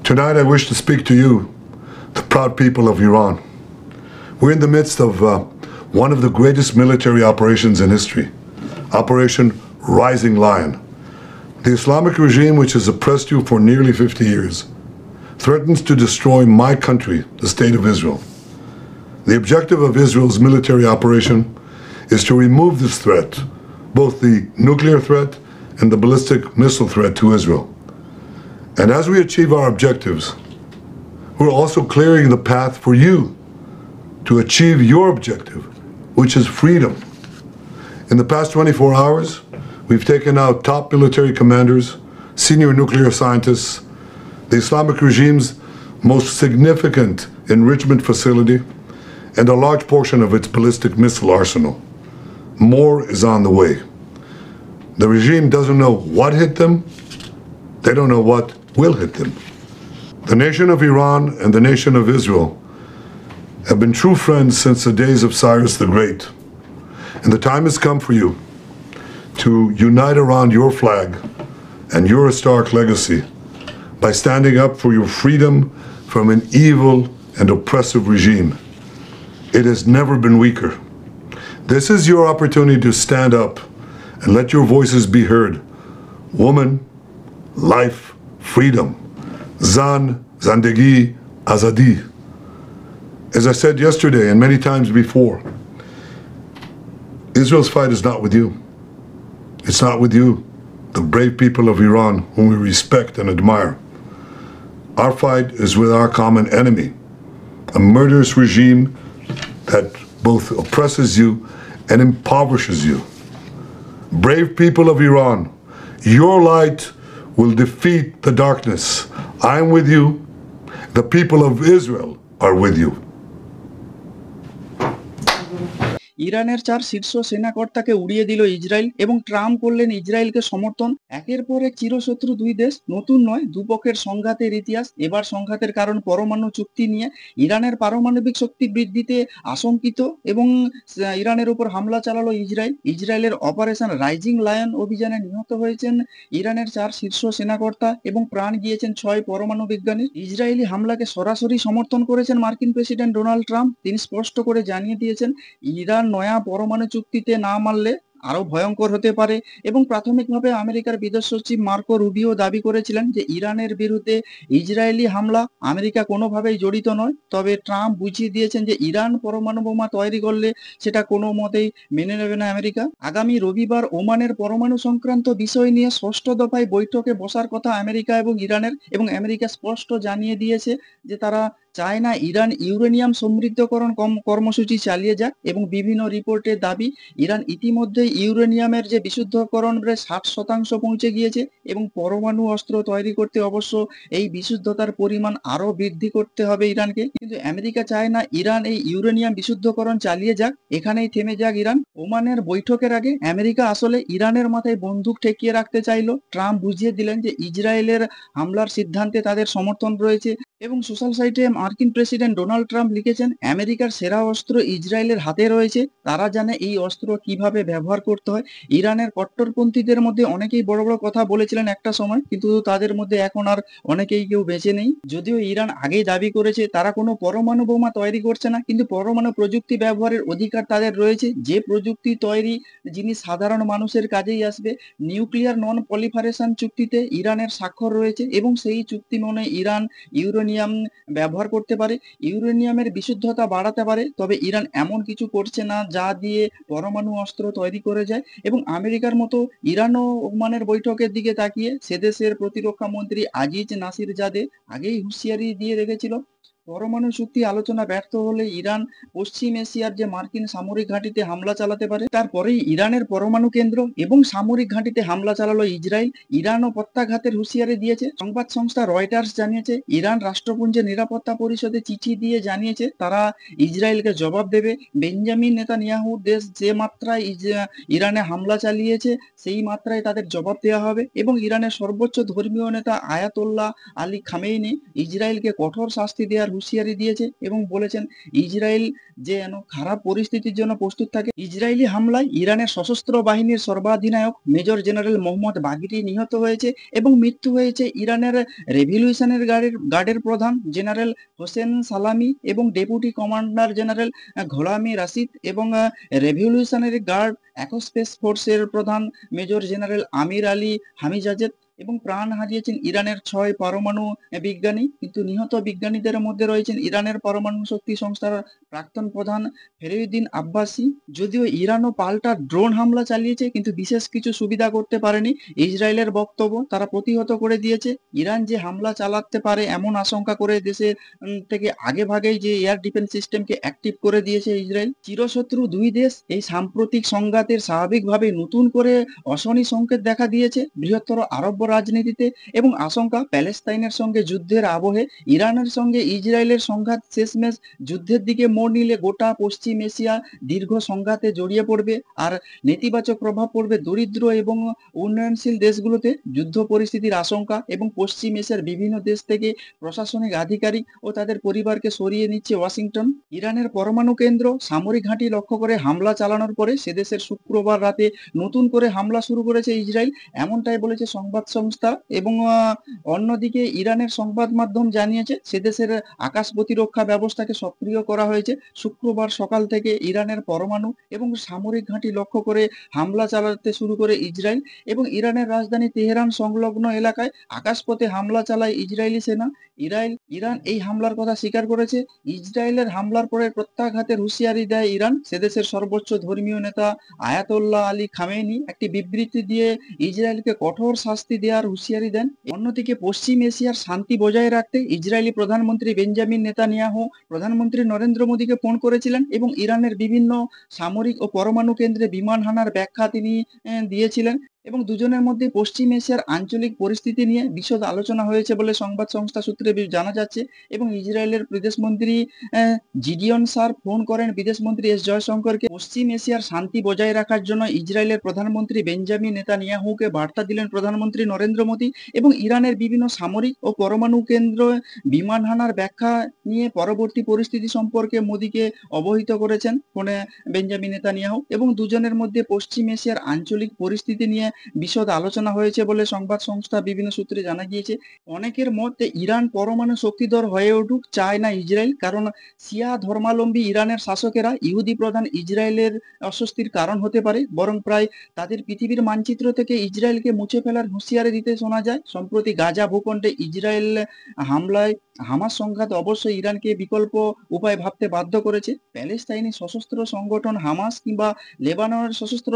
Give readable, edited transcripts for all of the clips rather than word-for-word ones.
Tonight I wish to speak to you, the proud people of Iran. We're in the midst of one of the greatest military operations in history, Operation Rising Lion. The Islamic regime, which has oppressed you for nearly 50 years, threatens to destroy my country, the State of Israel. The objective of Israel's military operation is to remove this threat, both the nuclear threat and the ballistic missile threat to Israel. And as we achieve our objectives, we're also clearing the path for you to achieve your objective, which is freedom. In the past 24 hours, we've taken out top military commanders, senior nuclear scientists, the Islamic regime's most significant enrichment facility, and a large portion of its ballistic missile arsenal. More is on the way. The regime doesn't know what hit them. They don't know what will hit them. The nation of Iran and the nation of Israel have been true friends since the days of Cyrus the Great. And the time has come for you to unite around your flag and your historic legacy by standing up for your freedom from an evil and oppressive regime. It has never been weaker. This is your opportunity to stand up and let your voices be heard. Woman, life, freedom. Zan, Zandegi, Azadi. As I said yesterday and many times before, Israel's fight is not with you. It's not with you, the brave people of Iran whom we respect and admire. Our fight is with our common enemy, a murderous regime that both oppresses you and impoverishes you. Brave people of Iran, your light will defeat the darkness. I'm with you. The people of Israel are with you. ইরানের 4 শীর্ষ সেনাকর্তাকে উড়িয়ে দিল Israel এবং Trump করলেন ইসরায়েলকে সমর্থন। একের পর এক চিরশত্রু দুই দেশ, নতুন নয়, দুপক্ষের সংঘাতের ইতিহাস। এবার সংঘাতের কারণ পরমাণু চুক্তি নিয়ে। ইরানের পারমাণবিক শক্তি বৃদ্ধিতে আশঙ্কিত এবং ইরানের উপর হামলা চালালো ইসরায়েল। ইসরায়েলের অপারেশন রাইজিং লায়ন অভিযানে নিহত হয়েছেন ইরানের 4 শীর্ষ সেনাকর্তা এবং প্রাণ গিয়েছেন 6 পরমাণু বিজ্ঞানী। ইসরায়েলি হামলাকে সরাসরি সমর্থন করেছেন মার্কিন প্রেসিডেন্ট ডোনাল্ড ট্রাম্প। তিনি স্পষ্ট করে জানিয়ে দিয়েছেন, ইরান নয়া পরমাণু চুক্তিতে না মানলে আরো ভয়ঙ্কর হতে পারে। এবং প্রাথমিকভাবে আমেরিকার বিদেশ সচিব মার্কো রুবিও দাবি করেছিলেন যে ইরানের বিরুদ্ধে ইসরায়েলি হামলা আমেরিকা কোনোভাবেই জড়িত নয়। তবে ট্রাম্প বুঝিয়ে দিয়েছেন যে ইরান পরমাণু বোমা তৈরি করলে সেটা কোনো মতেই মেনে নেবে না আমেরিকা। আগামী রবিবার ওমানের পরমাণু সংক্রান্ত বিষয় নিয়ে 6ষ্ঠ দফায় বৈঠকে বসার কথা আমেরিকা এবং ইরানের, এবং আমেরিকা স্পষ্ট জানিয়ে দিয়েছে যে তারা চায় না ইরান ইউরেনিয়াম সমৃদ্ধকরণ কর্মসূচি চালিয়ে যাক। এবং বিভিন্ন রিপোর্টের দাবি, ইরান ইতিমধ্যে ইউরেনিয়ামের যে বিশুদ্ধকরণ প্রায় 60% পৌঁছে গিয়েছে এবং পরমাণু অস্ত্র তৈরি করতে অবশ্য এই বিশুদ্ধতার পরিমাণ আরো বৃদ্ধি করতে হবে ইরানকে। কিন্তু আমেরিকা চায় না ইরান এই ইউরেনিয়াম বিশুদ্ধকরণ চালিয়ে যাক, এখানেই থেমে যাক ইরান। ওমানের বৈঠকের আগে আমেরিকা আসলে ইরানের মাথায় বন্দুক ঠেকিয়ে রাখতে চাইলো। ট্রাম্প বুঝিয়ে দিলেন যে ইসরায়েলের হামলার সিদ্ধান্তে তাদের সমর্থন রয়েছে। এবং সোশ্যাল সাইটে মার্কিন প্রেসিডেন্ট ডোনাল্ড ট্রাম্প লিখেছেন, আমেরিকার সেরা অস্ত্র ইসরায়েলের হাতে রয়েছে, তারা জানে এই অস্ত্র কিভাবে ব্যবহার করতে হয়। ইরানের কট্টরপন্থীদের মধ্যে অনেকেই বড় বড় কথা বলেছিলেন একটা সময়, কিন্তু তাদের মধ্যে এখন আর অনেকেই কেউ বেঁচে নেই। যদিও ইরান আগেই দাবি করেছে তারা কোনো পরমাণু বোমা তৈরি করছে না, কিন্তু পরমাণু প্রযুক্তি ব্যবহারের অধিকার তাদের রয়েছে। যে প্রযুক্তি তৈরি জিনিস সাধারণ মানুষের কাজেই আসবে। নিউক্লিয়ার নন পলিফারেশন চুক্তিতে ইরানের স্বাক্ষর রয়েছে এবং সেই চুক্তি মনে ইরান ইউরেনিয়াম ব্যবহার করতে পারে, ইউরেনিয়ামের বিশুদ্ধতা বাড়াতে পারে। তবে ইরান এমন কিছু করছে না যা দিয়ে পরমাণু অস্ত্র তৈরি করে যায়। এবং আমেরিকার মতো ইরানও ওমানের বৈঠকের দিকে তাকিয়ে সে দেশের প্রতিরক্ষা মন্ত্রী আজিজ নাসির জাদে আগেই হুঁশিয়ারি দিয়ে রেখেছিল, পরমাণু চুক্তি আলোচনা ব্যর্থ হলে ইরান পশ্চিম এশিয়ার যে মার্কিন সামরিক ঘাঁটিতে হামলা চালাতে পারে। তারপরেই ইরানের পরমাণু কেন্দ্র এবং সামরিক ঘাঁটিতে হামলা চালালো ইসরায়েল। ইরানও প্রত্যাঘাতের হুঁশিয়ারি দিয়েছে। সংবাদ সংস্থা রয়টার্স জানিয়েছে, ইরান রাষ্ট্রপুঞ্জের নিরাপত্তা পরিষদে চিঠি দিয়ে জানিয়েছে তারা ইসরায়েলকে জবাব দেবে। বেঞ্জামিন নেতানিয়াহুর দেশ যে মাত্রায় ইরানে হামলা চালিয়েছে সেই মাত্রায় তাদের জবাব দেওয়া হবে। এবং ইরানের সর্বোচ্চ ধর্মীয় নেতা আয়াতোল্লাহ আলী খামেইনি ইসরায়েলকে কঠোর শাস্তি দেওয়ার হুঁশিয়ারি দিয়েছে এবং বলেছেন ইসরায়েল যেন খারাপ পরিস্থিতির জন্য প্রস্তুত থাকে। ইসরায়েলি হামলায় ইরানের সশস্ত্র বাহিনীর সর্বাধিনায়ক মেজর জেনারেল মোহাম্মদ বাগিরি নিহত হয়েছে এবং মৃত্যু হয়েছে ইরানের রেভলিউশনারি গার্ডের প্রধান জেনারেল হোসেন সালামি এবং ডেপুটি কমান্ডার জেনারেল ঘোলামি রাশিদ এবং রেভলিউশনারি গার্ড অ্যাকোস্পেস ফোর্সের প্রধান মেজর জেনারেল আমির আলী হামিজাজেদ এবং প্রাণ হারিয়েছেন ইরানের 6 পরমাণু বিজ্ঞানী। কিন্তু নিহত বিজ্ঞানীদের মধ্যে রয়েছেন ইরানের পরমাণু শক্তি সংস্থার প্রাক্তন প্রধান ফেরুদ্দিন আব্বাসি। যদিও ইরানও পাল্টা ড্রোন হামলা চালিয়েছে কিন্তু বিশেষ কিছু সুবিধা করতে পারেনি। ইসরায়েলের বক্তব্য তারা প্রতিহত করে দিয়েছে। ইরান যে হামলা চালাতে পারে এমন আশঙ্কা করে দেশের থেকে আগে ভাগেই যে এয়ার ডিফেন্স সিস্টেমকে অ্যাক্টিভ করে দিয়েছে ইসরায়েল। চিরশত্রু দুই দেশ এই সাম্প্রতিক সংঘাতের স্বাভাবিকভাবে নতুন করে অশনি সংকেত দেখা দিয়েছে বৃহত্তর আরব রাজনীতিতে এবং আশঙ্কা প্যালেস্তাইনের সঙ্গে যুদ্ধের আবহে ইরানের সঙ্গে ইসরায়েলের সংঘাত শেষমেশ যুদ্ধের দিকে মোড় নিলে গোটা পশ্চিম এশিয়া দীর্ঘ সংঘাতে জড়িয়ে পড়বে আর নেতিবাচক প্রভাব পড়বে দরিদ্র এবং উন্নয়নশীল দেশগুলোতে। যুদ্ধ পরিস্থিতির আশঙ্কা এবং পশ্চিম এশিয়ার বিভিন্ন দেশ থেকে প্রশাসনিক আধিকারিক ও তাদের পরিবারকে সরিয়ে নিচ্ছে ওয়াশিংটন। ইরানের পরমাণু কেন্দ্র সামরিক ঘাঁটি লক্ষ্য করে হামলা চালানোর পরে সেদেশের শুক্রবার রাতে নতুন করে হামলা শুরু করেছে ইসরায়েল, এমনটাই বলেছে সংবাদ সংস্থা। এবং অন্যদিকে ইরানের সংবাদ মাধ্যম জানিয়েছে সেদেশের আকাশ প্রতিরক্ষা ব্যবস্থাকে সক্রিয় করা হয়েছে। শুক্রবার সকাল থেকে ইরানের পরমাণু এবং সামরিক ঘাঁটি লক্ষ্য করে হামলা চালাতে শুরু করে ইসরায়েল এবং ইরানের রাজধানী তেহরান সংলগ্ন এলাকায় আকাশপথে হামলা চালায় ইসরায়েলি সেনা। ইরান এই হামলার কথা স্বীকার করেছে। ইসরায়েলের হামলার পরে প্রত্যাঘাতের হুঁশিয়ারি দেয় ইরান। সেদেশের সর্বোচ্চ ধর্মীয় নেতা আয়াতোল্লাহ আলী খামেনি একটি বিবৃতি দিয়ে ইসরায়েলকে কঠোর শাস্তি দেওয়ার হুঁশিয়ারি দেন। অন্যদিকে পশ্চিম এশিয়ার শান্তি বজায় রাখতে ইসরায়েলি প্রধানমন্ত্রী বেঞ্জামিন নেতানিয়াহু প্রধানমন্ত্রী নরেন্দ্র মোদীকে ফোন করেছিলেন এবং ইরানের বিভিন্ন সামরিক ও পরমাণু কেন্দ্রে বিমান হানার ব্যাখ্যা তিনি দিয়েছিলেন এবং দুজনের মধ্যে পশ্চিম এশিয়ার আঞ্চলিক পরিস্থিতি নিয়ে বিশদ আলোচনা হয়েছে বলে সংবাদ সংস্থা সূত্রে জানা যাচ্ছে। এবং ইসরায়েলের বিদেশমন্ত্রী জিডিয়ন সার ফোন করেন বিদেশমন্ত্রী এস জয়শঙ্করকে। পশ্চিম এশিয়ার শান্তি বজায় রাখার জন্য ইসরায়েলের প্রধানমন্ত্রী বেঞ্জামিন নেতানিয়াহুকে বার্তা দিলেন প্রধানমন্ত্রী নরেন্দ্র মোদী এবং ইরানের বিভিন্ন সামরিক ও পরমাণু কেন্দ্র বিমান হানার ব্যাখ্যা নিয়ে পরবর্তী পরিস্থিতি সম্পর্কে মোদীকে অবহিত করেছেন ফোনে বেঞ্জামিন নেতানিয়াহু এবং দুজনের মধ্যে পশ্চিম এশিয়ার আঞ্চলিক পরিস্থিতি নিয়ে বিশদ আলোচনা হয়েছে বলে সংবাদ সংস্থা বিভিন্ন সূত্রে জানা গিয়েছে। অনেকের মতে ইরান পরমাণু শক্তিধর হয়ে উঠুক চায় না ইসরায়েল, কারণ শিয়া ধর্মাবলম্বী ইরানের শাসকেরা ইহুদি প্রধান ইসরায়েলের অস্বস্তির কারণ হতে পারে, বরং প্রায় তাদের পৃথিবীর মানচিত্র থেকে ইসরায়েলকে মুছে ফেলার হুঁশিয়ারি দিতে শোনা যায়। সম্প্রতি গাজা ভূখণ্ডে ইসরায়েল হামলায় হামাস সংঘাত অবশ্যই ইরানকে বিকল্প উপায় ভাবতে বাধ্য করেছে। প্যালেস্তাইনি সশস্ত্র সংগঠন হামাস কিংবা লেবাননের সশস্ত্র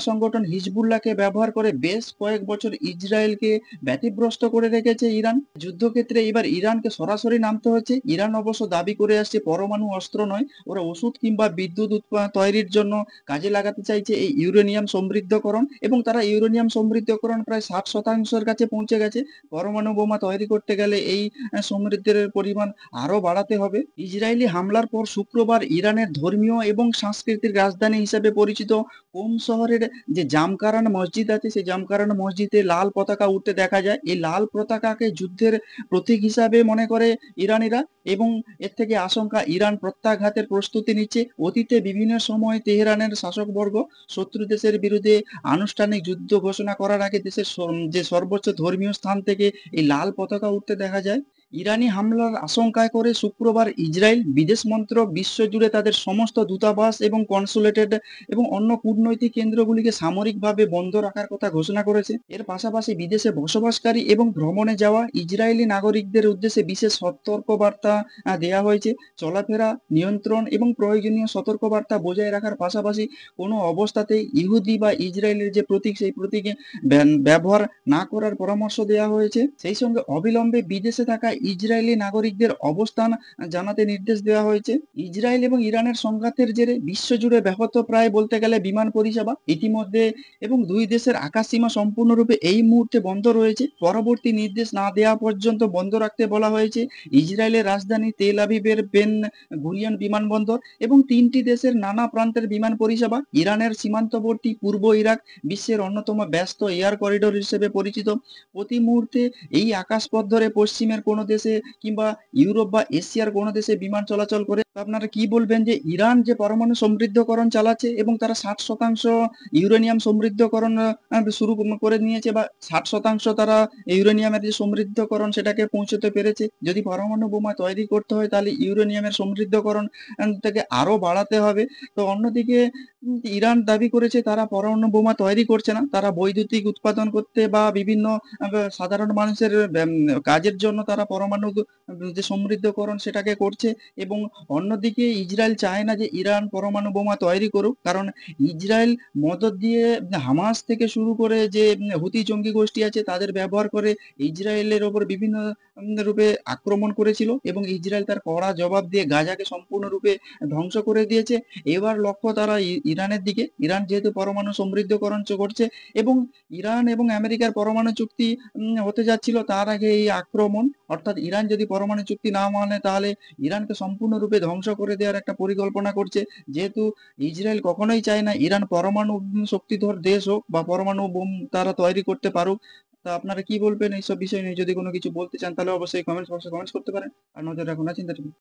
সংগঠন হিজবুল্লাহকে ব্যবহার করে বেশ কয়েক বছর ইসরায়েলকে ব্যতিব্যস্ত করে রেখেছে ইরান। যুদ্ধক্ষেত্রে এবার ইরানকে সরাসরি নামতে হচ্ছে। ইরান অবশ্য দাবি করে আসছে পরমাণু অস্ত্র নয়, ওরা ওষুধ কিংবা বিদ্যুৎ তৈরির জন্য কাজে লাগাতে চাইছে এই ইউরেনিয়াম সমৃদ্ধকরণ এবং তারা ইউরেনিয়াম সমৃদ্ধকরণ প্রায় 60% কাছে পৌঁছে গেছে। পরমাণু বোমা তৈরি করতে গেলে এই সমৃদ্ধের পরিমাণ আরো বাড়াতে হবে। ইসরায়েলি হামলার পর শুক্রবার ইরানের ধর্মীয় এবং সাংস্কৃতিক রাজধানী হিসেবে পরিচিত কোম শহরের যে জামকারান মসজিদ আছে সেই জামকারান মসজিদে লাল পতাকা উঠতে দেখা যায়। এই লাল পতাকাকে যুদ্ধের প্রতীক হিসাবে মনে করে ইরানিরা এবং এর থেকে আশঙ্কা ইরান প্রত্যাঘাতের প্রস্তুতি নিচ্ছে। অতীতে বিভিন্ন সময় তেহরানের শাসকবর্গ শত্রু দেশের বিরুদ্ধে আনুষ্ঠানিক যুদ্ধ ঘোষণা করার আগে দেশের যে সর্বোচ্চ ধর্মীয় স্থান থেকে এই লাল পতাকা উঠতে দেখা যায়। ইরানি হামলার আশঙ্কায় করে শুক্রবার ইসরায়েল বিদেশ মন্ত্রক বিশ্বজুড়ে তাদের সমস্ত দূতাবাস এবং কনসুলেটেড এবং অন্য কূটনৈতিক কেন্দ্রগুলিকে সামরিকভাবে বন্ধ রাখার কথা ঘোষণা করেছে। এর পাশাপাশি বিদেশে বসবাসকারী এবং ভ্রমণে যাওয়া ইসরায়েলি নাগরিকদের উদ্দেশ্যে বিশেষ সতর্কবার্তা দেওয়া হয়েছে। চলাফেরা নিয়ন্ত্রণ এবং প্রয়োজনীয় সতর্কবার্তা বজায় রাখার পাশাপাশি কোনো অবস্থাতেই ইহুদি বা ইসরায়েলের যে প্রতীক সেই প্রতীকে ব্যবহার না করার পরামর্শ দেওয়া হয়েছে। সেই সঙ্গে অবিলম্বে বিদেশে থাকা ইসরায়েলি নাগরিকদের অবস্থান জানাতে নির্দেশ দেওয়া হয়েছে। ইসরায়েল এবং ইরানের সংঘাতের জেরে বিশ্বজুড়ে ব্যাহত প্রায় বলতে গেলে বিমান পরিষেবা ইতিমধ্যে এবং দুই দেশের আকাশসীমা সম্পূর্ণরূপে এই মুহূর্তে বন্ধ রয়েছে। পরবর্তী নির্দেশ না দেওয়া পর্যন্ত বন্ধ রাখতে বলা হয়েছে ইসরায়েলের রাজধানী তেল আভিভের বেন গুরিয়ন বিমানবন্দর এবং 3টি দেশের নানা প্রান্তের বিমান পরিষেবা। ইরানের সীমান্তবর্তী পূর্ব ইরাক বিশ্বের অন্যতম ব্যস্ত এয়ার করিডোর হিসেবে পরিচিত। প্রতি মুহূর্তে এই আকাশপথ ধরে পশ্চিমের কোনো দেশে কিংবা ইউরোপ বা এশিয়ার কোনো দেশে বিমান চলাচল করে। তো আপনারা কি বলবেন যে ইরান যে পরমাণু সমৃদ্ধকরণ চালাচ্ছে এবং তারা 60% ইউরেনিয়াম সমৃদ্ধকরণ শুরু করে নিয়েছে বা 60% তারা ইউরেনিয়ামের যে সমৃদ্ধকরণ সেটাকে পৌঁছতে পেরেছে। যদি পরমাণু বোমা তৈরি করতে হয় তাহলে ইউরেনিয়ামের সমৃদ্ধকরণ থেকে আরো বাড়াতে হবে। তো অন্যদিকে ইরান দাবি করেছে তারা পরমাণু বোমা তৈরি করছে না। তারা বৈদ্যুতিক উৎপাদন করতে বা বিভিন্ন সাধারণ মানুষের কাজের জন্য তারা পরমাণু যে সমৃদ্ধকরণ সেটাকে করছে এবং অন্যদিকে ইসরায়েল চায় না যে ইরান পরমাণু বোমা তৈরি করুক। কারণ ইসরায়েল মদদ দিয়ে হামাস থেকে শুরু করে যে হুতি জঙ্গি গোষ্ঠী আছে তাদের ব্যবহার করে ইসরায়েলের ওপর বিভিন্ন রূপে আক্রমণ করেছিল এবং ইসরায়েল তার কড়া জবাব দিয়ে গাজাকে সম্পূর্ণরূপে ধ্বংস করে দিয়েছে। এবার লক্ষ্য তারা ইরানের দিকে। ইরান যেহেতু পরমাণু সমৃদ্ধকরণ করছে এবং ইরান এবং আমেরিকার পরমাণু চুক্তি হতে যাচ্ছিল তার আগে এই আক্রমণ, অর্থাৎ ইরান যদি পরমাণু চুক্তি না মানে তাহলে ইরানকে সম্পূর্ণরূপে ধ্বংস করে দেওয়ার একটা পরিকল্পনা করছে। যেহেতু ইসরায়েল কখনোই চায় না ইরান পরমাণু শক্তিধর দেশ হোক বা পরমাণু বোম তারা তৈরি করতে পারুক। তা আপনারা কি বলবেন এইসব বিষয় নিয়ে? যদি কোনো কিছু বলতে চান তাহলে অবশ্যই কমেন্টস বক্সে কমেন্টস করতে পারেন। আর নজর রাখুন না চিন্তা